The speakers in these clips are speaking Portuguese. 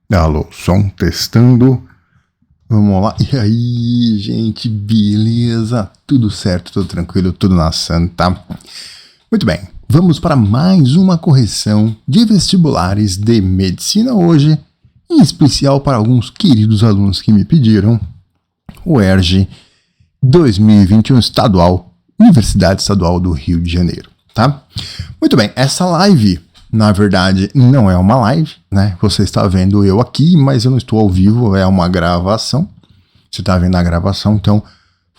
Alô, som testando. Vamos lá. E aí, gente, beleza? Tudo certo, tudo tranquilo, tudo na santa. Muito bem, vamos para mais uma correção de vestibulares de medicina hoje, em especial para alguns queridos alunos que me pediram. O ERJ 2021 estadual, Universidade Estadual do Rio de Janeiro, tá? Muito bem, essa live, na verdade, não é uma live, né? Você está vendo eu aqui, mas eu não estou ao vivo, é uma gravação. Você está vendo a gravação, então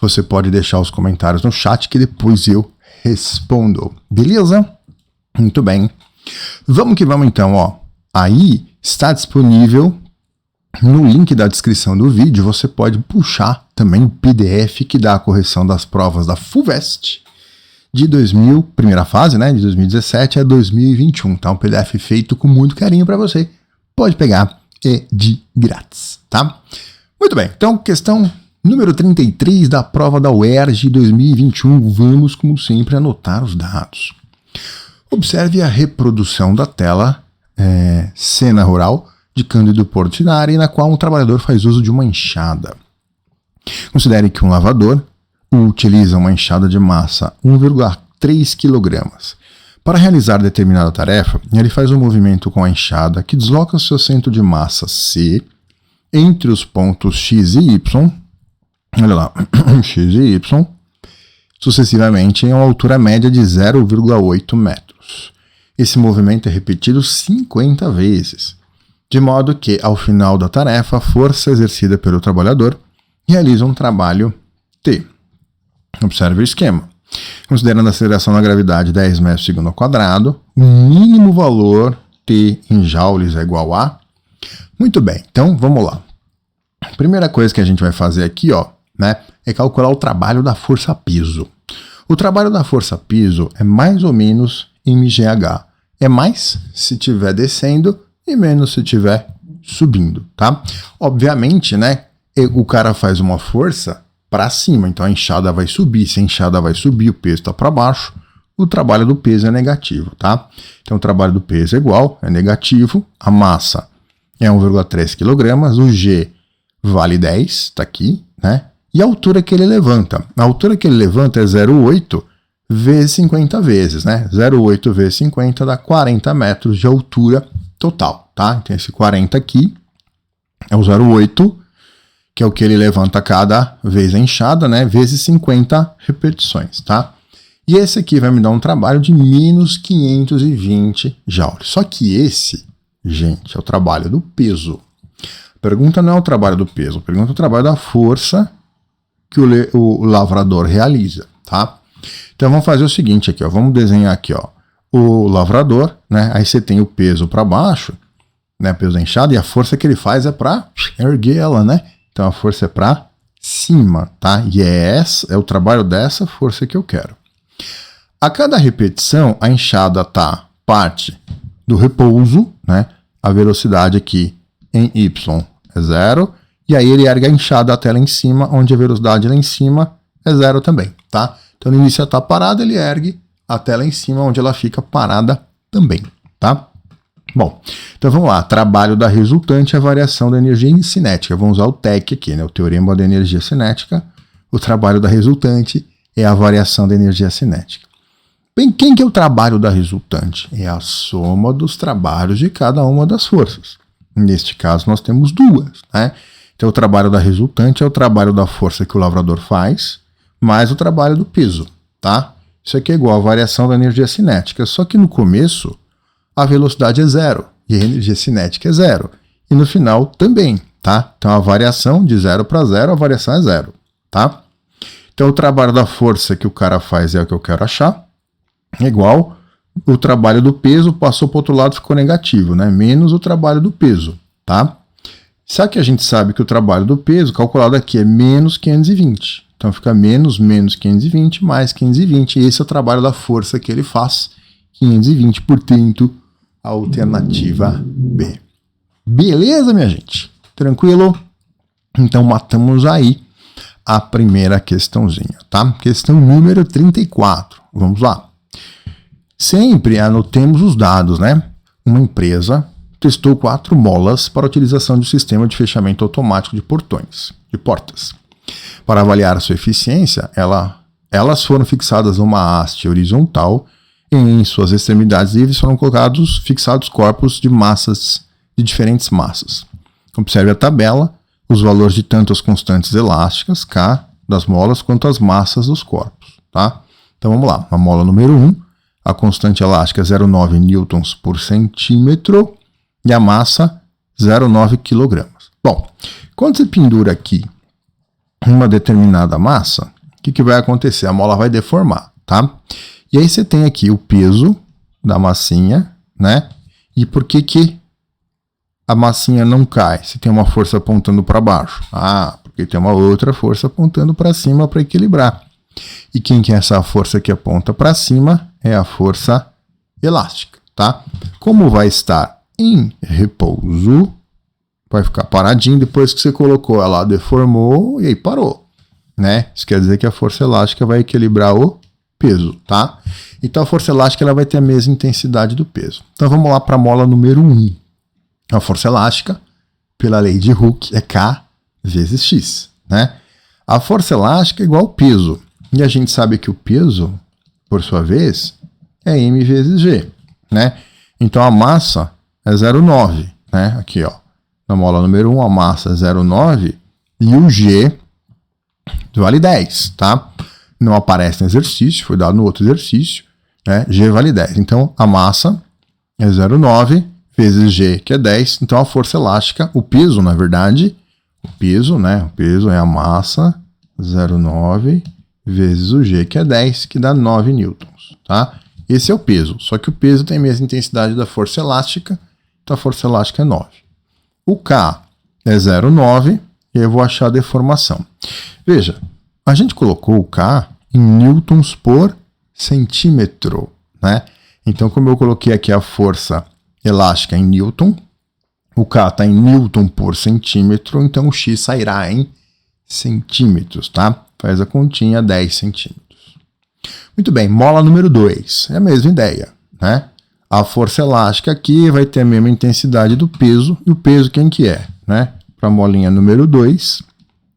você pode deixar os comentários no chat que depois eu respondo, beleza? Muito bem. Vamos que vamos então, ó. Aí está disponível no link da descrição do vídeo, você pode puxar também o PDF que dá a correção das provas da FUVEST de primeira fase, né, de 2017 a 2021, tá? Um PDF feito com muito carinho para você. Pode pegar, é de grátis, tá? Muito bem, então questão número 33 da prova da UERJ 2021. Vamos, como sempre, anotar os dados. Observe a reprodução da tela, cena rural de Cândido Portinari, na qual um trabalhador faz uso de uma enxada. Considere que um lavrador utiliza uma enxada de massa 1,3 kg. Para realizar determinada tarefa, ele faz um movimento com a enxada que desloca seu centro de massa C entre os pontos X e Y, olha lá, X e Y, sucessivamente em uma altura média de 0,8 metros. Esse movimento é repetido 50 vezes, de modo que, ao final da tarefa, a força exercida pelo trabalhador realiza um trabalho T. Observe o esquema. Considerando a aceleração da gravidade 10 metros por segundo ao quadrado, o mínimo valor T em joules é igual a... Muito bem, então vamos lá. A primeira coisa que a gente vai fazer aqui, ó, né, é calcular o trabalho da força-peso. O trabalho da força-peso é mais ou menos mgh. É mais se estiver descendo e menos se estiver subindo, tá? Obviamente, né, o cara faz uma força para cima, então a enxada vai subir. Se a enxada vai subir, o peso está para baixo, o trabalho do peso é negativo, tá? Então o trabalho do peso é igual, é negativo, a massa é 1,3 kg, o G vale 10, tá aqui, né? E a altura que ele levanta? A altura que ele levanta é 0,8 vezes 50 vezes, né? 0,8 vezes 50 dá 40 metros de altura total, tá? Então esse 40 aqui é o 0,8, que é o que ele levanta cada vez a enxada, né? Vezes 50 repetições, tá? E esse aqui vai me dar um trabalho de menos 520 joules. Só que esse, gente, é o trabalho do peso. A pergunta não é o trabalho do peso, a pergunta é o trabalho da força que o lavrador realiza, tá? Então vamos fazer o seguinte aqui, ó, vamos desenhar aqui, ó, o lavrador, né? Aí você tem o peso para baixo, né? Peso da enxada, e a força que ele faz é para erguer ela, né? Então a força é para cima, tá? E é o trabalho dessa força que eu quero. A cada repetição, a enxada parte do repouso, né? A velocidade aqui em Y é 0, e aí ele ergue a enxada até lá em cima, onde a velocidade lá em cima é 0 também, tá? Então no início ela está parada, ele ergue até lá em cima, onde ela fica parada também, tá? Bom, então vamos lá. Trabalho da resultante é a variação da energia cinética. Vamos usar o TEC aqui, né? O teorema da energia cinética. O trabalho da resultante é a variação da energia cinética. Bem, quem que é o trabalho da resultante? É a soma dos trabalhos de cada uma das forças. Neste caso, nós temos duas, né? Então, o trabalho da resultante é o trabalho da força que o lavrador faz, mais o trabalho do peso, tá? Isso aqui é igual a variação da energia cinética. Só que no começo, a velocidade é 0 e a energia cinética é 0. E no final também, tá? Então a variação de 0 para 0, a variação é 0, tá? Então o trabalho da força que o cara faz é o que eu quero achar. É igual o trabalho do peso, passou para o outro lado, ficou negativo, né? Menos o trabalho do peso, tá? Só que a gente sabe que o trabalho do peso, calculado aqui, é menos 520. Então fica menos 520 mais 520. E esse é o trabalho da força que ele faz, 520, portanto, a alternativa B. Beleza, minha gente? Tranquilo? Então matamos aí a primeira questãozinha, tá? Questão número 34. Vamos lá. Sempre anotemos os dados, né? Uma empresa testou 4 molas para a utilização de um sistema de fechamento automático de portas. Para avaliar a sua eficiência, elas foram fixadas a uma haste horizontal e em suas extremidades livres foram fixados corpos de diferentes massas. Observe a tabela, os valores de tanto as constantes elásticas, K, das molas, quanto as massas dos corpos. Tá? Então vamos lá, a mola número 1, a constante elástica 0,9 newtons por centímetro e a massa 0,9 kg. Bom, quando você pendura aqui uma determinada massa, o que vai acontecer? A mola vai deformar, tá? E aí você tem aqui o peso da massinha, né? E por que a massinha não cai se tem uma força apontando para baixo? Ah, porque tem uma outra força apontando para cima para equilibrar. E quem que é essa força que aponta para cima? É a força elástica, tá? Como vai estar em repouso, vai ficar paradinho, depois que você colocou ela deformou e aí parou, né? Isso quer dizer que a força elástica vai equilibrar o peso, tá? Então a força elástica ela vai ter a mesma intensidade do peso. Então vamos lá para a mola número 1. A força elástica, pela lei de Hooke, é K vezes X, né? A força elástica é igual ao peso. E a gente sabe que o peso, por sua vez, é M vezes G, né? Então a massa é 0,9, né? Aqui, ó. Na mola número 1, a massa é 0,9 e o G vale 10, tá? Não aparece no exercício, foi dado no outro exercício, né? G vale 10. Então a massa é 0,9 vezes G, que é 10. Então a força elástica, o peso, na verdade, o peso, né? O peso é a massa 0,9 vezes o G, que é 10, que dá 9 newtons, tá? Esse é o peso, só que o peso tem a mesma intensidade da força elástica, então a força elástica é 9. O K é 0,9 e eu vou achar a deformação. Veja, a gente colocou o K em newtons por centímetro, né? Então, como eu coloquei aqui a força elástica em newton, o K está em newton por centímetro, então o X sairá em centímetros, tá? Faz a continha, 10 centímetros. Muito bem, mola número 2, é a mesma ideia, né? A força elástica aqui vai ter a mesma intensidade do peso, e o peso quem que é, né? Para a molinha número 2,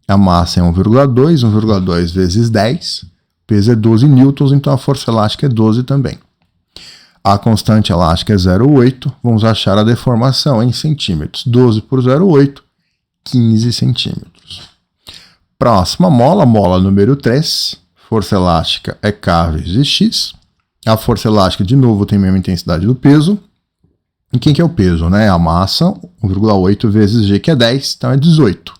a massa é 1,2, 1,2 vezes 10, o peso é 12 newtons, então a força elástica é 12 também. A constante elástica é 0,8, vamos achar a deformação em centímetros. 12 por 0,8, 15 centímetros. Próxima mola, mola número 3, força elástica é K vezes X. A força elástica, de novo, tem a mesma intensidade do peso. E quem que é o peso, né? A massa, 1,8 vezes G, que é 10, então é 18.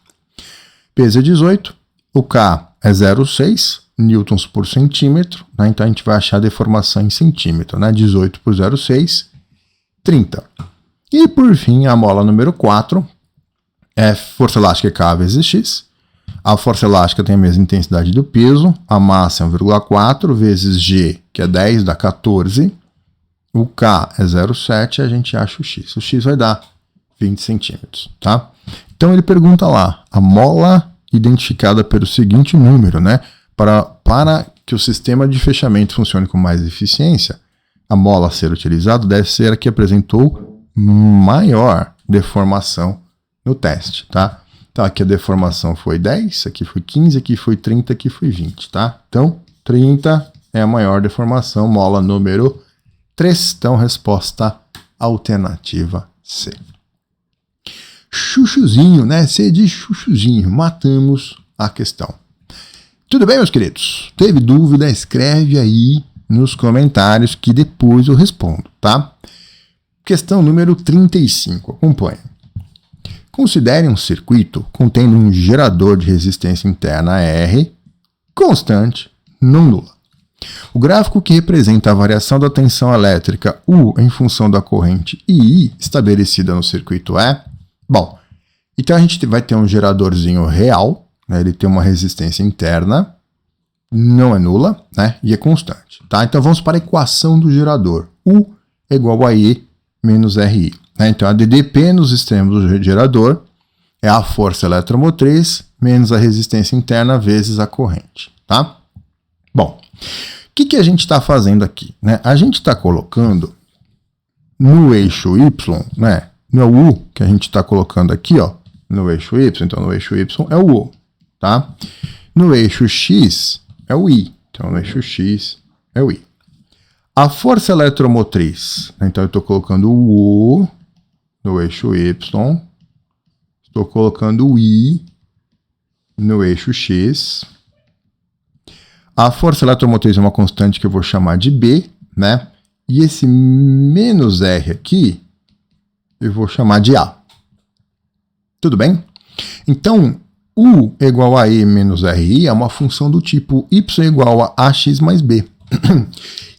Peso é 18, o K é 0,6 newtons por centímetro, né? Então a gente vai achar a deformação em centímetro, né? 18 por 0,6, 30. E por fim, a mola número 4 é força elástica é K vezes X. A força elástica tem a mesma intensidade do peso, a massa é 1,4 vezes G, que é 10, dá 14. O K é 0,7, a gente acha o X. O X vai dar 20 centímetros, tá? Então ele pergunta lá, a mola identificada pelo seguinte número, né? Para que o sistema de fechamento funcione com mais eficiência, a mola a ser utilizada deve ser a que apresentou maior deformação no teste, tá? Então aqui a deformação foi 10, aqui foi 15, aqui foi 30, aqui foi 20, tá? Então 30 é a maior deformação, mola número 3. Então resposta alternativa C. Chuchuzinho, né? C de chuchuzinho. Matamos a questão. Tudo bem, meus queridos? Teve dúvida? Escreve aí nos comentários que depois eu respondo, tá? Questão número 35. Acompanha. Considere um circuito contendo um gerador de resistência interna R constante, não nula. O gráfico que representa a variação da tensão elétrica U em função da corrente I estabelecida no circuito é... Bom, então a gente vai ter um geradorzinho real, né? Ele tem uma resistência interna, não é nula, né? E é constante, tá? Então vamos para a equação do gerador. U é igual a E menos RI. Então, a DDP nos extremos do gerador é a força eletromotriz menos a resistência interna vezes a corrente, tá? Bom, o que a gente está fazendo aqui, né? A gente está colocando no eixo Y, né? não é o U que a gente está colocando aqui, ó, no eixo Y, então no eixo Y é o U, tá? No eixo X é o I, então no eixo X é o I. A força eletromotriz, então eu estou colocando o U no eixo Y, estou colocando o I no eixo X. A força eletromotriz é uma constante que eu vou chamar de B, né? E esse menos R aqui, eu vou chamar de A. Tudo bem? Então, U igual a E menos RI é uma função do tipo Y igual a AX mais B.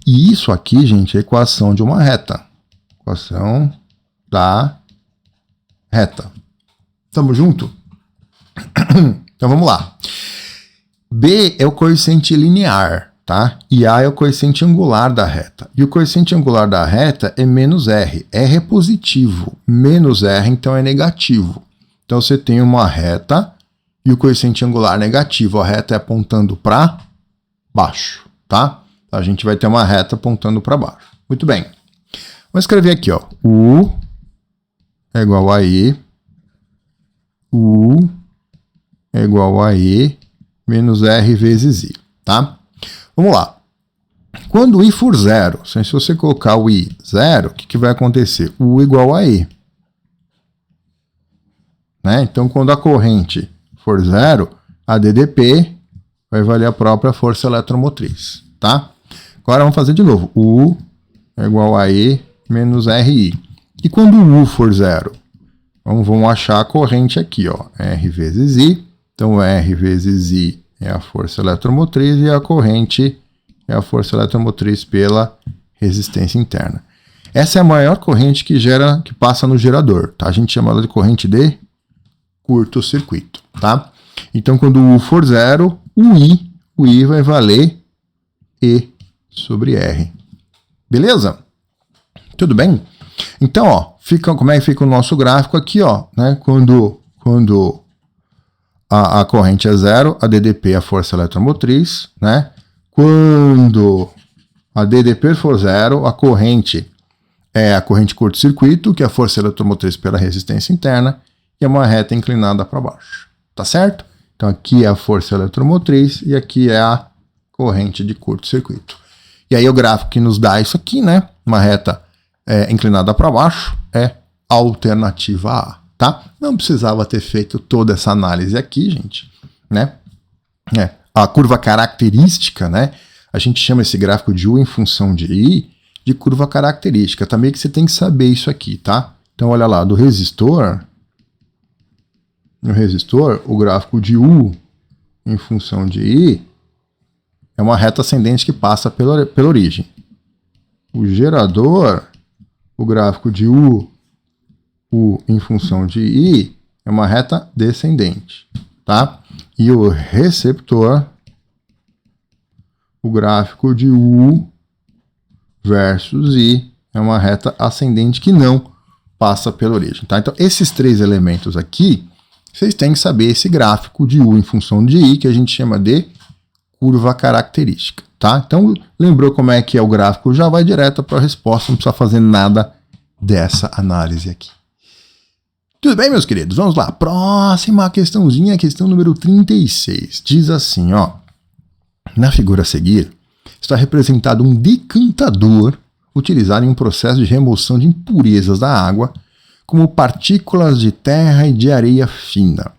E isso aqui, gente, é a equação de uma reta. Equação da reta. Tamo junto? Então vamos lá. B é o coeficiente linear, tá? E A é o coeficiente angular da reta. E o coeficiente angular da reta é menos R. R é positivo. Menos R, então, é negativo. Então você tem uma reta e o coeficiente angular negativo. A reta é apontando para baixo, tá? Então a gente vai ter uma reta apontando para baixo. Muito bem. Vamos escrever aqui, ó. U é igual a E. U é igual a E menos R vezes I, tá? Vamos lá. Quando o I for zero, se você colocar o I zero, o que vai acontecer? U igual a E. Né? Então, quando a corrente for zero, a DDP vai valer a própria força eletromotriz, tá? Agora vamos fazer de novo. U é igual a E menos RI. E quando o U for zero? Vamos achar a corrente aqui, ó. R vezes I. Então, R vezes I é a força eletromotriz e a corrente é a força eletromotriz pela resistência interna. Essa é a maior corrente que passa no gerador, tá? A gente chama ela de corrente de curto-circuito, tá? Então, quando o U for zero, o I vai valer E sobre R. Beleza? Tudo bem? Então, ó, como é que fica o nosso gráfico aqui, ó, né? Quando a corrente é zero, a DDP é a força eletromotriz, né? Quando a DDP for zero, a corrente é a corrente curto-circuito, que é a força eletromotriz pela resistência interna, e é uma reta inclinada para baixo, tá certo? Então aqui é a força eletromotriz e aqui é a corrente de curto-circuito. E aí o gráfico que nos dá isso aqui, né? Uma reta inclinada para baixo é a alternativa A, tá? Não precisava ter feito toda essa análise aqui, gente, né? A curva característica, né? A gente chama esse gráfico de U em função de I de curva característica. Também que você tem que saber isso aqui, tá? Então olha lá, do resistor, no resistor, o gráfico de U em função de I é uma reta ascendente que passa pela origem. O gerador, o gráfico de U em função de I é uma reta descendente, tá? E o receptor, o gráfico de U versus I é uma reta ascendente que não passa pela origem, tá? Então, esses três elementos aqui, vocês têm que saber esse gráfico de U em função de I, que a gente chama de curva característica, tá? Então, lembrou como é que é o gráfico, já vai direto para a resposta, não precisa fazer nada dessa análise aqui. Tudo bem, meus queridos? Vamos lá. Próxima questãozinha, questão número 36. Diz assim, ó. Na figura a seguir, está representado um decantador utilizado em um processo de remoção de impurezas da água, como partículas de terra e de areia fina.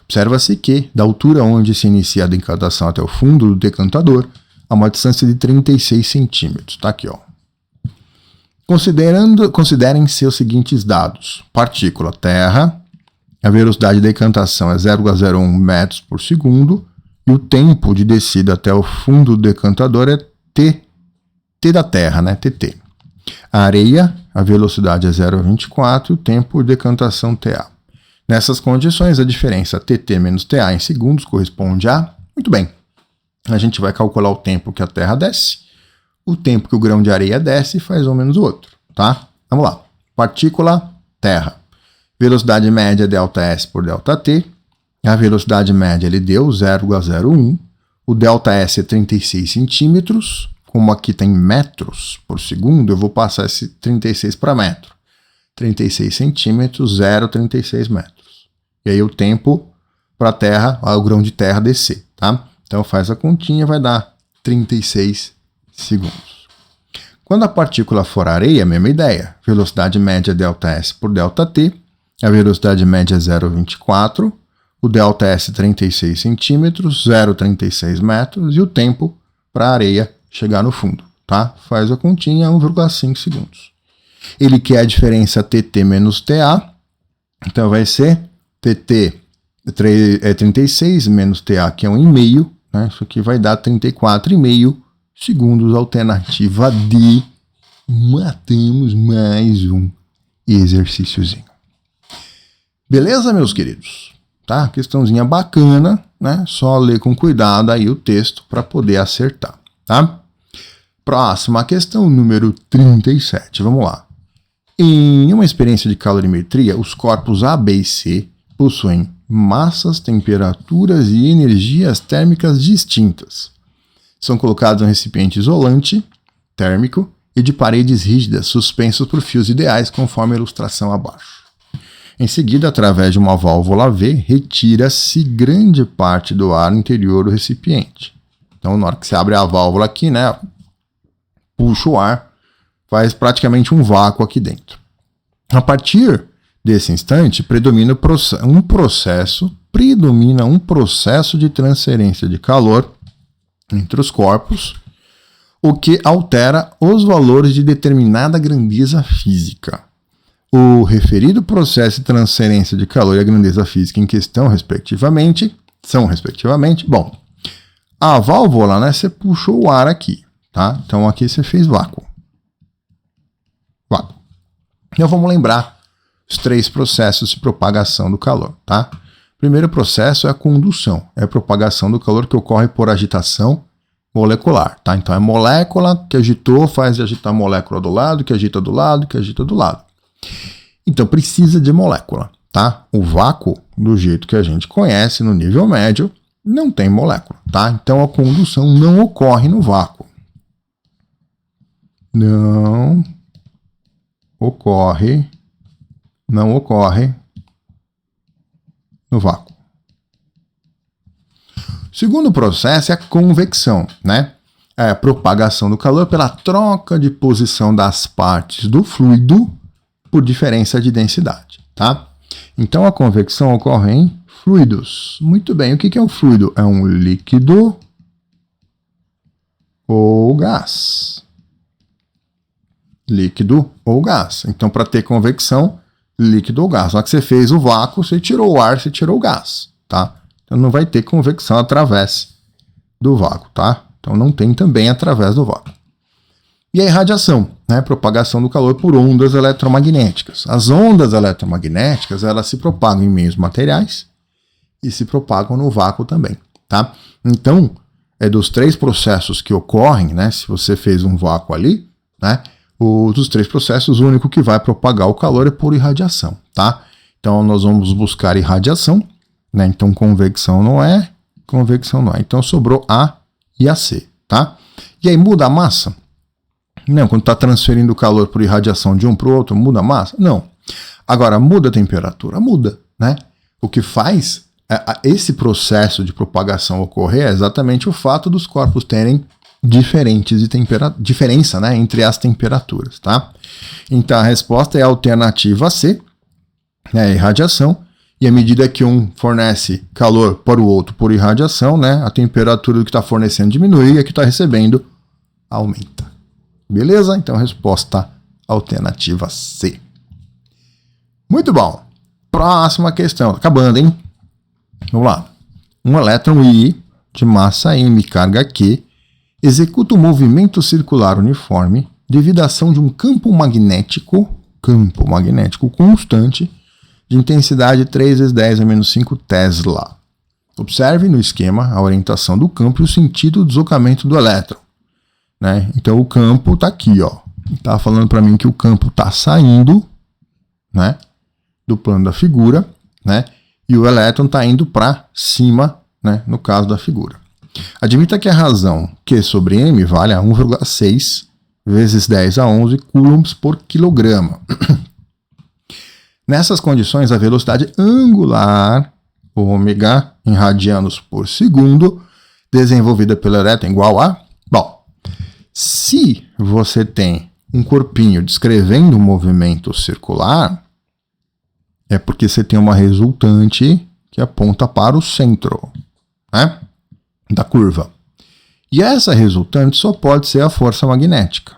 Observa-se que, da altura onde se inicia a decantação até o fundo do decantador, há uma distância de 36 centímetros. Está aqui, ó. Considerem-se os seguintes dados. Partícula terra, a velocidade de decantação é 0,01 metros por segundo, e o tempo de descida até o fundo do decantador é T da terra, né? TT. A areia, a velocidade é 0,24 e o tempo de decantação TA. Nessas condições, a diferença TT menos TA em segundos corresponde a... Muito bem, a gente vai calcular o tempo que a terra desce, o tempo que o grão de areia desce e faz um menos o outro, tá? Vamos lá. Partícula, terra. Velocidade média ΔS por ΔT. A velocidade média ele deu 0,01. O ΔS é 36 centímetros. Como aqui tem metros por segundo, eu vou passar esse 36 para metro. 36 centímetros, 0,36 metros. E aí o tempo para a terra, o grão de terra descer, tá? Então faz a continha, vai dar 36 segundos. Quando a partícula for areia, mesma ideia. Velocidade média ΔS por ΔT, a velocidade média é 0,24, o ΔS 36 centímetros, 0,36 metros, e o tempo para a areia chegar no fundo, tá? Faz a continha, 1,5 segundos. Ele quer a diferença TT menos TA, então vai ser TT é 36 menos TA, que é 1,5, né? Isso aqui vai dar 34,5 segundos, alternativa D. Matamos mais um exercíciozinho. Beleza, meus queridos? Tá? Questãozinha bacana, né? Só ler com cuidado aí o texto para poder acertar, tá? Próxima questão, número 37. Vamos lá. Em uma experiência de calorimetria, os corpos A, B e C possuem massas, temperaturas e energias térmicas distintas. São colocados em um recipiente isolante térmico e de paredes rígidas suspensos por fios ideais, conforme a ilustração abaixo. Em seguida, através de uma válvula V, retira-se grande parte do ar interior do recipiente. Então, na hora que você abre a válvula aqui, né, puxa o ar, faz praticamente um vácuo aqui dentro. A partir desse instante, predomina um processo de transferência de calor entre os corpos, o que altera os valores de determinada grandeza física. O referido processo de transferência de calor e a grandeza física em questão, são respectivamente, bom, a válvula, né, você puxou o ar aqui, tá? Então aqui você fez vácuo. Vácuo. Então vamos lembrar os 3 processos de propagação do calor, tá? O primeiro processo é a condução, é a propagação do calor que ocorre por agitação molecular, tá? Então é molécula que agitou, faz agitar a molécula do lado, que agita do lado, que agita do lado. Então precisa de molécula, tá? O vácuo, do jeito que a gente conhece no nível médio, não tem molécula, tá? Então a condução não ocorre no vácuo. Não ocorre no vácuo. O segundo processo é a convecção, né? É a propagação do calor pela troca de posição das partes do fluido por diferença de densidade, tá? Então a convecção ocorre em fluidos. Muito bem, o que é um fluido? É um líquido ou gás. Líquido ou gás. Então, para ter convecção, líquido ou gás. Na hora que você fez o vácuo, você tirou o ar, você tirou o gás, tá? Então não vai ter convecção através do vácuo, tá? Então não tem também através do vácuo. E a irradiação, né? Propagação do calor por ondas eletromagnéticas. As ondas eletromagnéticas, elas se propagam em meios materiais e se propagam no vácuo também, tá? Então, é dos 3 processos que ocorrem, né? Se você fez um vácuo ali, né? Dos 3 processos, o único que vai propagar o calor é por irradiação, tá? Então, nós vamos buscar irradiação, né? Então, convecção não é. Então, sobrou A e a C, tá? E aí, muda a massa? Não, quando está transferindo o calor por irradiação de um para o outro, muda a massa? Não. Agora, muda a temperatura? Muda, né? O que faz esse processo de propagação ocorrer é exatamente o fato dos corpos terem diferença, né, entre as temperaturas, tá? Então a resposta é a alternativa C, né, a irradiação, e à medida que um fornece calor para o outro por irradiação, né, a temperatura do que está fornecendo diminui e a que está recebendo aumenta. Beleza? Então a resposta alternativa C. Muito bom. Próxima questão. Acabando, hein? Vamos lá. Um elétron I de massa M, carga Q, executa um movimento circular uniforme devido à ação de um campo magnético constante de intensidade 3 vezes 10 a menos 5 Tesla. Observe no esquema a orientação do campo e o sentido do deslocamento do elétron, né? Então o campo está aqui, ó. Está falando para mim que o campo está saindo, né, do plano da figura, né? E o elétron está indo para cima, né, no caso da figura. Admita que a razão Q sobre M vale a 1,6 vezes 10 a 11 coulombs por quilograma. Nessas condições, a velocidade angular, ômega, em radianos por segundo, desenvolvida pelo elétron é igual a... Bom, se você tem um corpinho descrevendo um movimento circular, é porque você tem uma resultante que aponta para o centro, né, da curva. E essa resultante só pode ser a força magnética.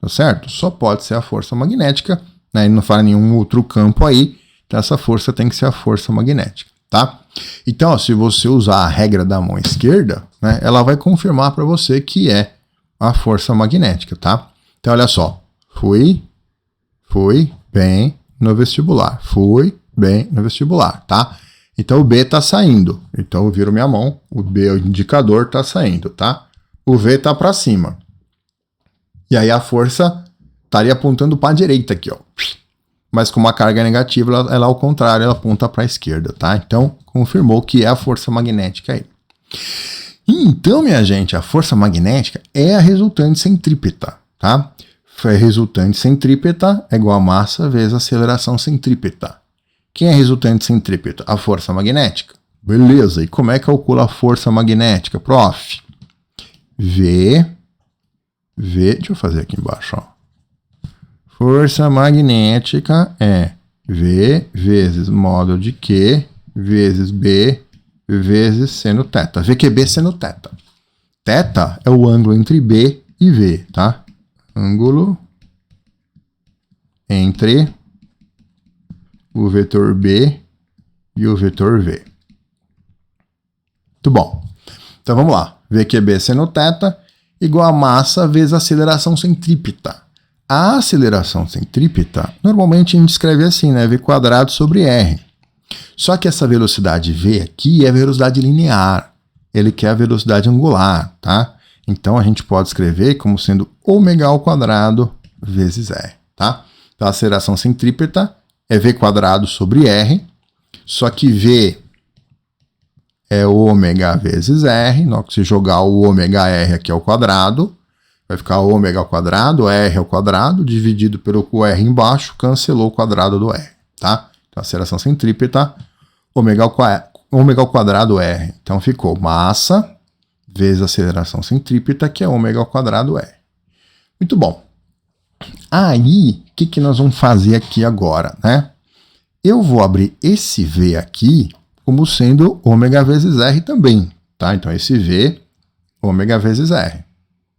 Tá certo? Só pode ser a força magnética, né? E não fala nenhum outro campo aí, então essa força tem que ser a força magnética, tá? Então, ó, se você usar a regra da mão esquerda, né, ela vai confirmar para você que é a força magnética, tá? Então, olha só, fui bem no vestibular, fui bem no vestibular, tá? Então, o B tá saindo, então eu viro minha mão, o B, o indicador, tá saindo, tá? O V tá para cima. E aí a força estaria apontando para a direita aqui, ó. Mas com uma carga negativa, ela ao contrário, ela aponta para a esquerda, tá? Então, confirmou que é a força magnética aí. Então, minha gente, a força magnética é a resultante centrípeta, tá? A resultante centrípeta é igual a massa vezes a aceleração centrípeta. Quem é a resultante centrípeta? A força magnética. Beleza, e como é que calcula a força magnética, prof? Deixa eu fazer aqui embaixo, ó. Força magnética é V vezes módulo de Q vezes B vezes seno θ. VQB seno θ. Θ é o ângulo entre B e V, tá? Ângulo entre o vetor B e o vetor V. Muito bom. Então vamos lá. VQB seno θ igual a massa vezes a aceleração centrípeta. A aceleração centrípeta, normalmente a gente escreve assim, né? V quadrado sobre R. Só que essa velocidade V aqui é a velocidade linear. Ele quer a velocidade angular, tá? Então a gente pode escrever como sendo ômega ao quadrado vezes R, tá? Então a aceleração centrípeta é V quadrado sobre R, só que V é ômega vezes R, na hora que você jogar o ômega R aqui ao quadrado, vai ficar ômega ao quadrado, R ao quadrado, dividido pelo R embaixo, cancelou o quadrado do R, tá? Então, aceleração centrípeta, ômega ao quadrado R. Então, ficou massa vezes aceleração centrípeta, que é ômega ao quadrado R. Muito bom. Aí, o que nós vamos fazer aqui agora, né? Eu vou abrir esse V aqui como sendo ômega vezes R também, tá? Então, esse V, ômega vezes R.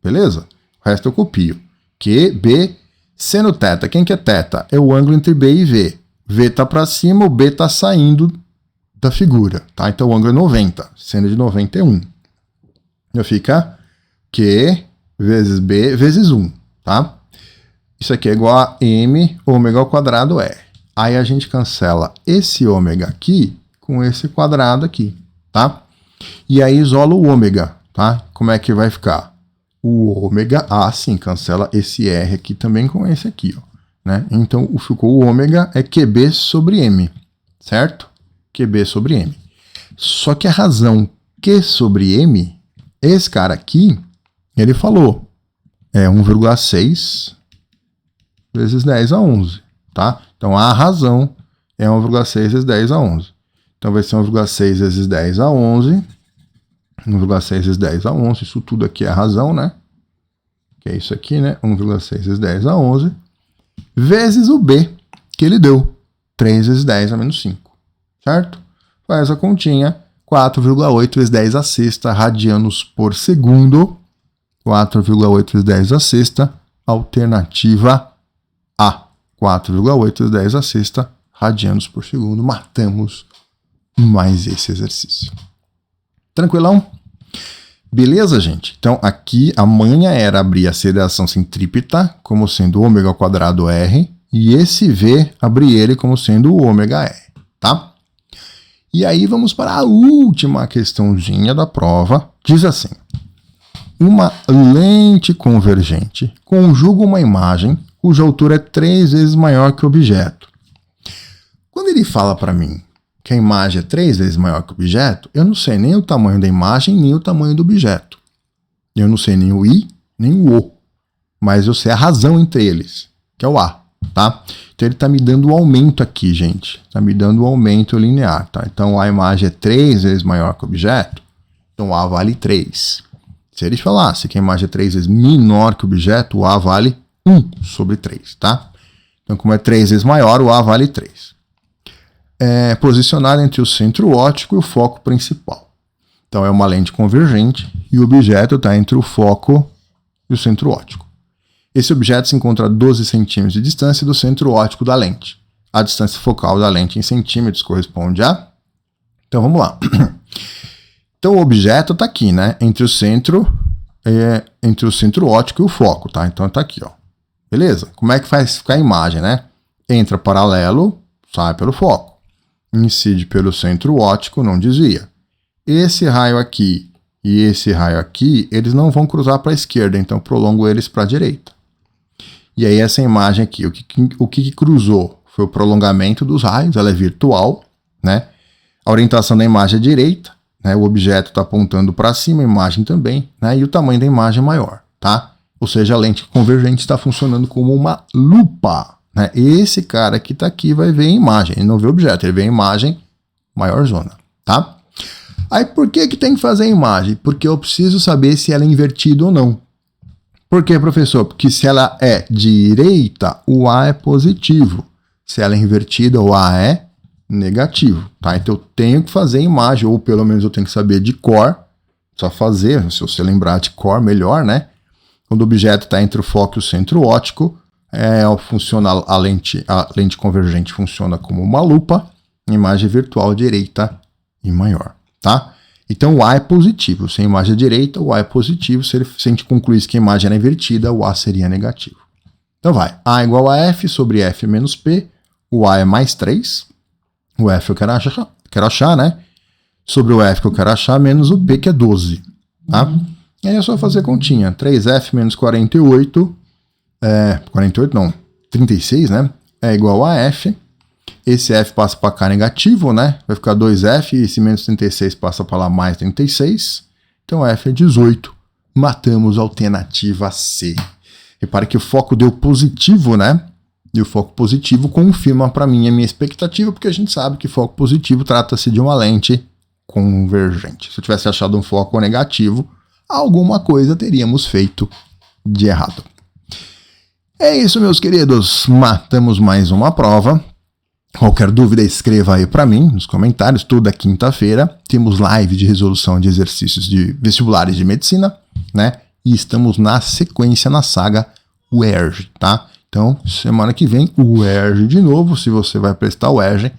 Beleza? O resto eu copio. Q, B, seno θ. Quem que é θ? É o ângulo entre B e V. V tá para cima, o B tá saindo da figura, tá? Então, o ângulo é 90, seno de 91. Então, fica Q vezes B vezes 1, tá? Isso aqui é igual a M ômega ao quadrado R. Aí, a gente cancela esse ômega aqui com esse quadrado aqui, tá? E aí isola o ômega, tá? Como é que vai ficar? O ômega, sim, cancela esse R aqui também com esse aqui, ó, né? Então, ficou o ômega é QB sobre M, certo? QB sobre M. Só que a razão Q sobre M, esse cara aqui, ele falou, é 1,6 vezes 10 a 11, tá? Então, a razão é 1,6 vezes 10 a 11. Então, vai ser 1,6 vezes 10 a 11. 1,6 vezes 10 a 11. Isso tudo aqui é a razão, né? Que é isso aqui, né? 1,6 vezes 10 a 11. Vezes o B, que ele deu. 3 vezes 10 a menos 5. Certo? Faz a continha. 4,8 vezes 10 a sexta radianos por segundo. 4,8 vezes 10 a sexta. Alternativa A. 4,8 vezes 10 a sexta radianos por segundo. Matamos mais esse exercício. Tranquilão? Beleza, gente? Então, aqui a manha era abrir a aceleração centrípeta como sendo ômega ao quadrado R e esse V, abrir ele como sendo o ômega R, tá? E aí vamos para a última questãozinha da prova. Diz assim: uma lente convergente conjuga uma imagem cuja altura é 3 vezes maior que o objeto. Quando ele fala para mim que a imagem é 3 vezes maior que o objeto, eu não sei nem o tamanho da imagem, nem o tamanho do objeto. Eu não sei nem o I, nem o O. Mas eu sei a razão entre eles, que é o A, tá? Então ele está me dando o aumento aqui, gente. Está me dando o aumento linear, tá? Então a imagem é 3 vezes maior que o objeto, então A vale 3. Se ele falasse que a imagem é 3 vezes menor que o objeto, o A vale 1 sobre 3, tá? Então como é 3 vezes maior, o A vale 3. É posicionado entre o centro óptico e o foco principal. Então é uma lente convergente e o objeto está entre o foco e o centro óptico. Esse objeto se encontra a 12 centímetros de distância do centro óptico da lente. A distância focal da lente em centímetros corresponde a... Então vamos lá. Então o objeto está aqui, né? Entre o centro óptico e o foco, tá? Então está aqui, ó. Beleza? Como é que faz ficar a imagem, né? Entra paralelo, sai pelo foco. Incide pelo centro óptico, não desvia. Esse raio aqui e esse raio aqui, eles não vão cruzar para a esquerda, então prolongo eles para a direita. E aí essa imagem aqui, o que cruzou foi o prolongamento dos raios, ela é virtual, né? A orientação da imagem é direita, né? O objeto está apontando para cima, a imagem também, né? E o tamanho da imagem é maior, tá? Ou seja, a lente convergente está funcionando como uma lupa, né? Esse cara que está aqui vai ver a imagem, ele não vê o objeto, ele vê a imagem maior zona, tá? Aí por que tem que fazer a imagem? Porque eu preciso saber se ela é invertida ou não. Por quê, professor? Porque se ela é direita, o A é positivo. Se ela é invertida, o A é negativo, tá? Então eu tenho que fazer a imagem, ou pelo menos eu tenho que saber de cor. Só fazer, se você lembrar de cor, melhor, né? Quando o objeto está entre o foco e o centro óptico, funciona a lente convergente funciona como uma lupa, imagem virtual direita e maior, tá? Então o A é positivo, se a imagem é direita, o A é positivo, se a gente concluísse que a imagem era invertida, o A seria negativo. Então vai, A igual a F sobre F menos P, o A é mais 3, o F eu quero achar, né? Sobre o F que eu quero achar, menos o P que é 12, tá? Aí é só fazer continha, 3F menos 48, 36, né? É igual a F. Esse F passa para cá negativo, né? Vai ficar 2F, e esse menos 36 passa para lá mais 36. Então F é 18. Matamos a alternativa C. Repare que o foco deu positivo, né? E o foco positivo confirma para mim a minha expectativa, porque a gente sabe que foco positivo trata-se de uma lente convergente. Se eu tivesse achado um foco negativo, alguma coisa teríamos feito de errado. É isso, meus queridos. Matamos mais uma prova. Qualquer dúvida, escreva aí para mim nos comentários. Toda quinta-feira temos live de resolução de exercícios de vestibulares de medicina, né? E estamos na sequência na saga UERJ, tá? Então, semana que vem, o UERJ de novo. Se você vai prestar o UERJ,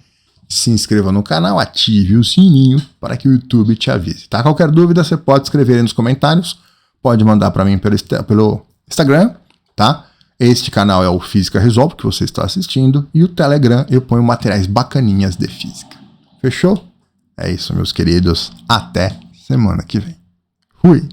se inscreva no canal, ative o sininho para que o YouTube te avise, tá? Qualquer dúvida, você pode escrever aí nos comentários. Pode mandar para mim pelo Instagram, tá? Este canal é o Física Resolve, que você está assistindo, e o Telegram eu ponho materiais bacaninhas de física. Fechou? É isso, meus queridos. Até semana que vem. Fui!